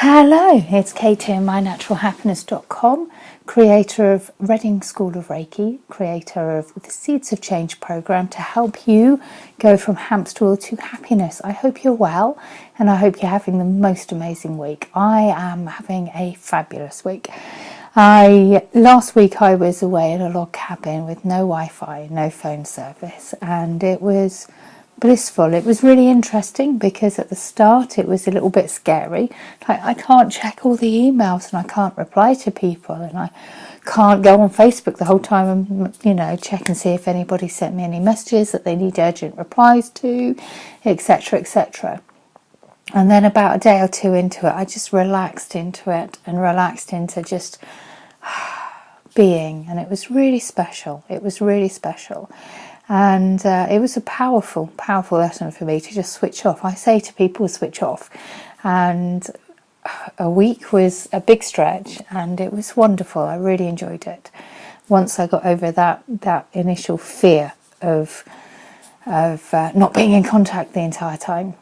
Hello, it's Katie and mynaturalhappiness.com, creator of Reading School of Reiki, creator of the Seeds of Change program to help you go from hamster wheel to happiness. I hope you're well and I hope you're having the most amazing week. I am having a fabulous week. Last week I was away in a log cabin with no Wi-Fi, no phone service, and it was blissful. It was really interesting because at the start it was a little bit scary. Like, I can't check all the emails and I can't reply to people and I can't go on Facebook the whole time and check and see if anybody sent me any messages that they need urgent replies to, etc., etc. And then about a day or two into it, I just relaxed into it and relaxed into just being, and it was really special. It was really special. And it was a powerful lesson for me to just switch off. I say to people, switch off. And a week was a big stretch and it was wonderful. I really enjoyed it. Once I got over that initial fear of not being in contact the entire time.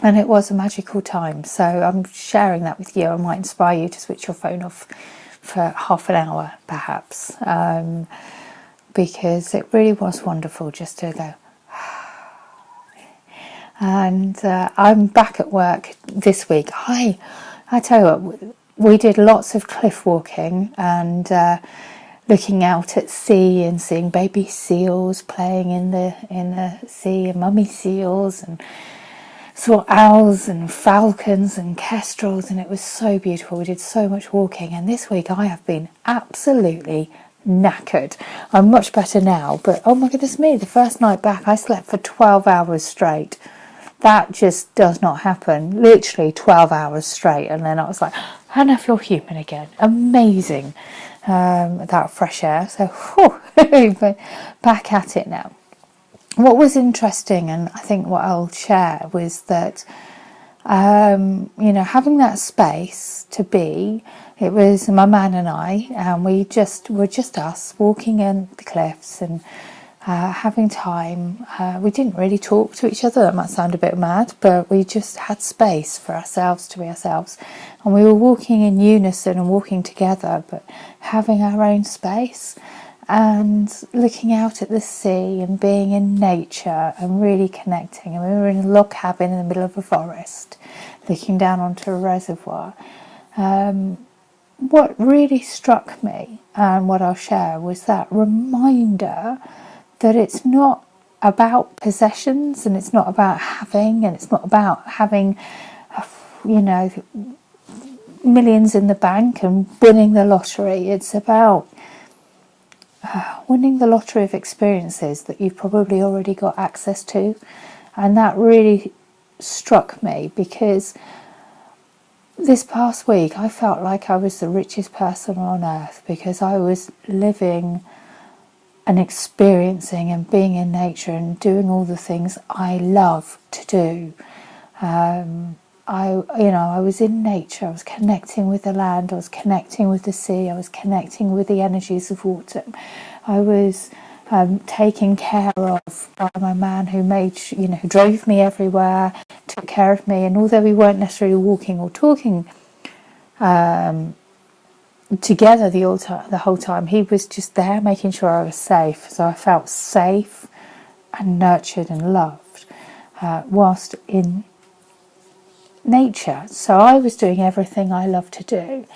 And it was a magical time. So I'm sharing that with you. I might inspire you to switch your phone off for half an hour, perhaps. Because it really was wonderful just to go. And I'm back at work this week. I tell you what, we did lots of cliff walking and looking out at sea and seeing baby seals playing in the sea, and mummy seals, and saw owls and falcons and kestrels, and it was so beautiful. We did so much walking, and this week I have been absolutely knackered. I'm much better now, but oh my goodness me, the first night back I slept for 12 hours straight. That just does not happen. Literally 12 hours straight, and then I was like, and I feel human again. Amazing. That fresh air. So but back at it now. What was interesting, and I think what I'll share, was that having that space to be. It was my man and I, and we were just us walking in the cliffs and having time. We didn't really talk to each other. That might sound a bit mad, but we just had space for ourselves to be ourselves. And we were walking in unison and walking together, but having our own space and looking out at the sea and being in nature and really connecting. And we were in a log cabin in the middle of a forest, looking down onto a reservoir. What really struck me, and what I'll share, was that reminder that it's not about possessions, and it's not about having, and it's not about having, millions in the bank and winning the lottery. It's about winning the lottery of experiences that you've probably already got access to. And that really struck me because this past week I felt like I was the richest person on earth because I was living and experiencing and being in nature and doing all the things I love to do. I was in nature. I was connecting with the land. I was connecting with the sea. I was connecting with the energies of water. I was taken care of by my man who who drove me everywhere, took care of me. And although we weren't necessarily walking or talking together the whole time, he was just there making sure I was safe. So I felt safe and nurtured and loved whilst in nature. So I was doing everything I love to do,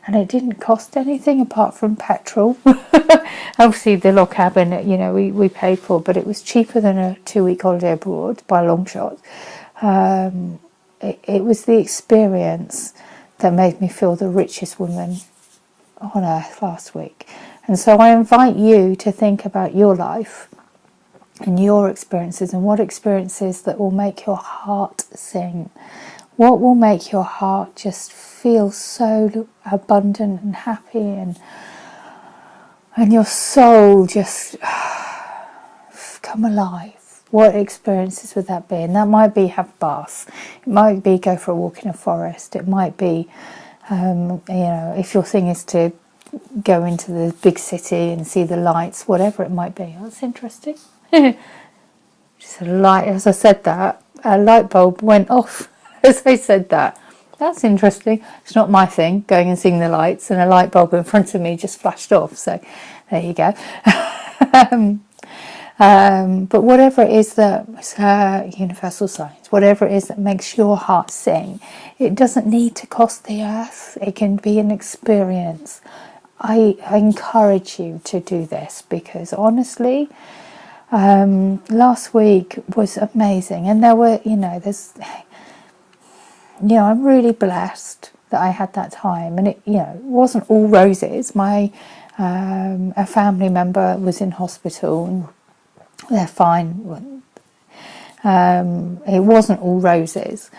and it didn't cost anything apart from petrol. Obviously the log cabin, we paid for, but it was cheaper than a 2-week holiday abroad by a long shot. It was the experience that made me feel the richest woman on earth last week. And so I invite you to think about your life and your experiences, and what experiences that will make your heart sing. What will make your heart just feel so abundant and happy, and your soul just come alive? What experiences would that be? And that might be have a bath. It might be go for a walk in a forest. It might be, if your thing is to go into the big city and see the lights, whatever it might be. That's interesting. Just a light, as I said that, a light bulb went off as I said that. that's interesting. It's not my thing, going and seeing the lights, and a light bulb in front of me just flashed off. So there you go. But whatever it is that universal signs, whatever it is that makes your heart sing, it doesn't need to cost the earth. It can be an experience. I encourage you to do this, because honestly, last week was amazing, and there were, I'm really blessed that I had that time, and it wasn't all roses. My a family member was in hospital, and they're fine. It wasn't all roses,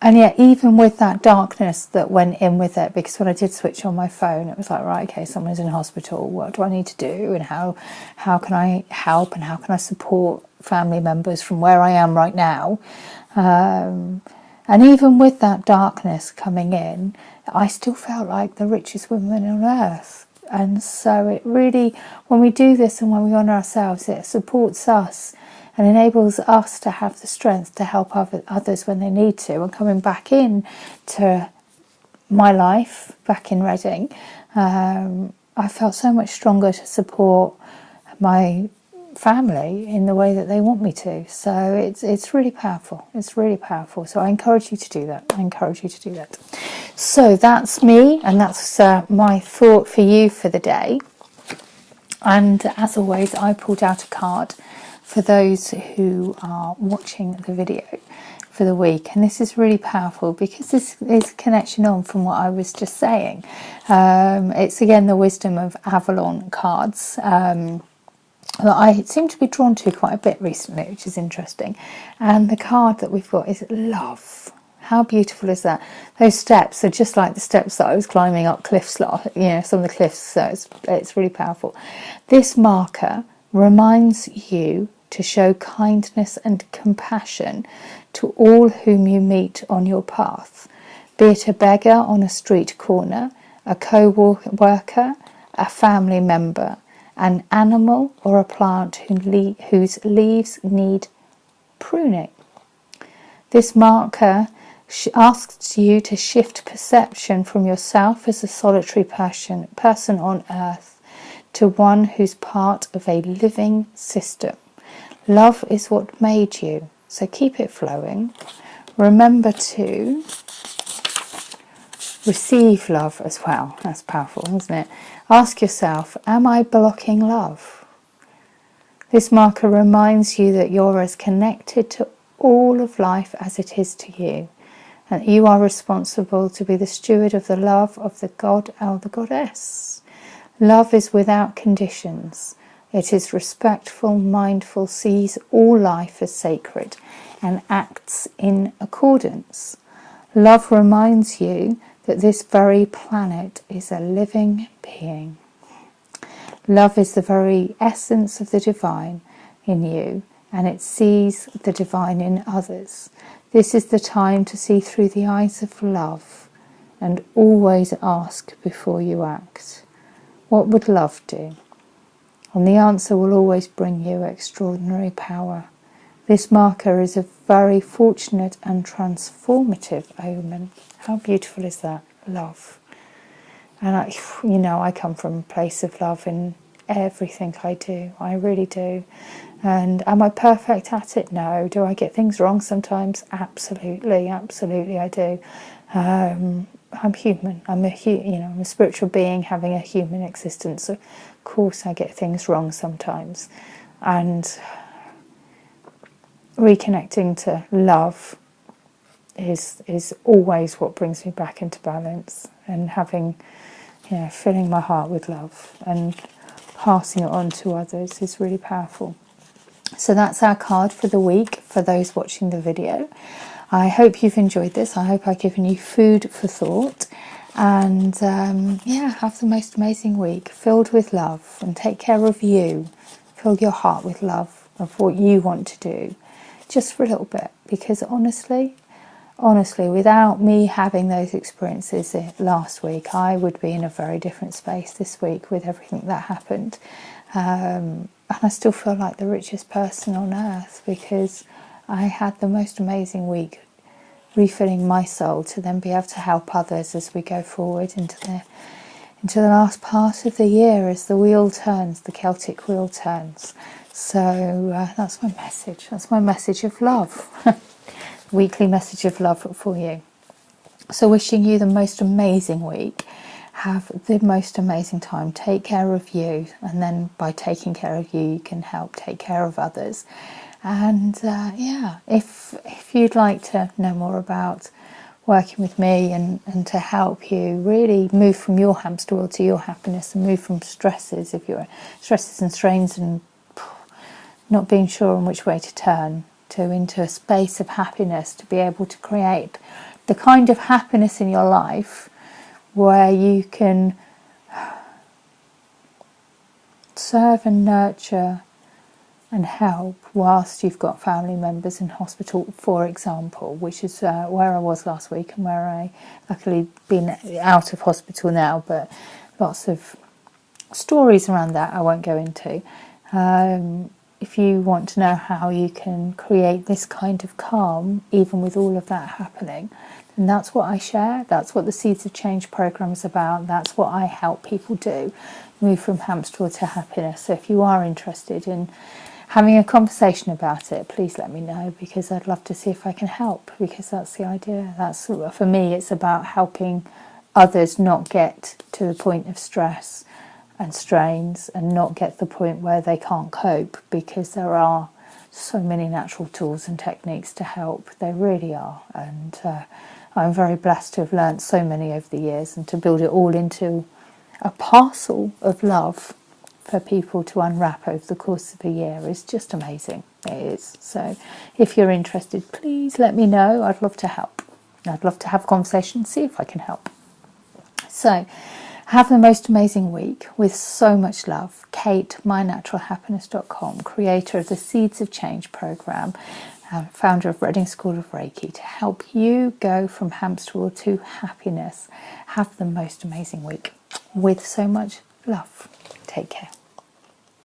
and yet even with that darkness that went in with it, because when I did switch on my phone, it was like, right, okay, someone's in hospital, what do I need to do, and how can I help, and how can I support family members from where I am right now. And even with that darkness coming in, I still felt like the richest woman on earth. And so it really, when we do this and when we honour ourselves, it supports us and enables us to have the strength to help others when they need to. And coming back in to my life, back in Reading, I felt so much stronger to support my family in the way that they want me to. So it's really powerful. It's really powerful. So I encourage you to do that. I encourage you to do that. So that's me, and that's my thought for you for the day. And as always, I pulled out a card for those who are watching the video for the week, and this is really powerful because this is a connection on from what I was just saying. It's again the Wisdom of Avalon cards that I seem to be drawn to quite a bit recently, which is interesting. And the card that we've got is love. How beautiful is that? Those steps are just like the steps that I was climbing up cliffs, some of the cliffs. So it's really powerful. This marker reminds you to show kindness and compassion to all whom you meet on your path, be it a beggar on a street corner, a co-worker, a family member, an animal or a plant whose leaves need pruning. This marker asks you to shift perception from yourself as a solitary person on earth to one who's part of a living system. Love is what made you, so keep it flowing. Remember to receive love as well. That's powerful, isn't it? Ask yourself, am I blocking love? This marker reminds you that you're as connected to all of life as it is to you, and you are responsible to be the steward of the love of the God or the Goddess. Love is without conditions. It is respectful, mindful, sees all life as sacred, and acts in accordance. Love reminds you that this very planet is a living being. Love is the very essence of the divine in you, and it sees the divine in others. This is the time to see through the eyes of love, and always ask before you act. What would love do? And the answer will always bring you extraordinary power. This marker is a very fortunate and transformative omen. How beautiful is that? Love. And I come from a place of love in everything I do. I really do. And am I perfect at it? No. Do I get things wrong sometimes? Absolutely, absolutely I do. I'm human. I'm a spiritual being having a human existence. So of course I get things wrong sometimes. And reconnecting to love is always what brings me back into balance, and filling my heart with love and passing it on to others is really powerful. So that's our card for the week for those watching the video. I hope you've enjoyed this. I hope I've given you food for thought, and have the most amazing week filled with love, and take care of you. Fill your heart with love of what you want to do, just for a little bit, because honestly, without me having those experiences last week, I would be in a very different space this week with everything that happened. And I still feel like the richest person on earth, because I had the most amazing week refilling my soul to then be able to help others as we go forward into the last part of the year as the wheel turns, the Celtic wheel turns. So that's my message. That's my message of love. Weekly message of love for you. So wishing you the most amazing week. Have the most amazing time. Take care of you, and then by taking care of you, you can help take care of others. And if you'd like to know more about working with me and to help you really move from your hamster wheel to your happiness, and move from stresses, if you're stresses and strains and not being sure on which way to turn, to into a space of happiness, to be able to create the kind of happiness in your life where you can serve and nurture and help whilst you've got family members in hospital, for example, which is where I was last week, and where I luckily been out of hospital now, but lots of stories around that I won't go into. If you want to know how you can create this kind of calm, even with all of that happening, then that's what I share. That's what the Seeds of Change program is about. That's what I help people do, move from hamster wheel to happiness. So if you are interested in having a conversation about it, please let me know, because I'd love to see if I can help, because that's the idea. That's, for me, it's about helping others not get to the point of stress and strains, and not get to the point where they can't cope, because there are so many natural tools and techniques to help. There really are, and I'm very blessed to have learnt so many over the years, and to build it all into a parcel of love for people to unwrap over the course of a year is just amazing. It is. So if you're interested, please let me know. I'd love to help. I'd love to have a conversation, see if I can help. So have the most amazing week with so much love. Kate, mynaturalhappiness.com, creator of the Seeds of Change program, founder of Reading School of Reiki, to help you go from hamster wheel to happiness. Have the most amazing week with so much love. Take care.